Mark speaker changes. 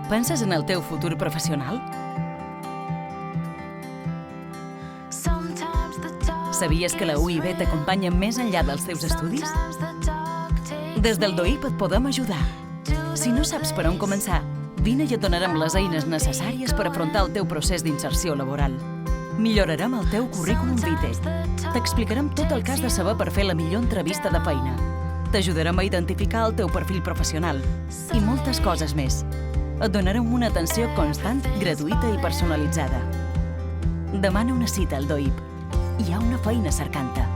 Speaker 1: Penses en el teu futur professional? Sabies que la UIB t'acompanya més enllà dels teus estudis? Des del DOIP et podem ajudar. Si no saps per on començar, vine i et donarem les eines necessàries per afrontar el teu procés d'inserció laboral. Millorarem el teu currículum vitae. T'explicarem tot el que has de saber per fer la millor entrevista de feina. T'ajudarem a identificar el teu perfil professional i moltes coses més. Et donarem una atenció constant, gratuïta i personalitzada. Demana una cita al DOIP. Hi ha una feina cercant-te.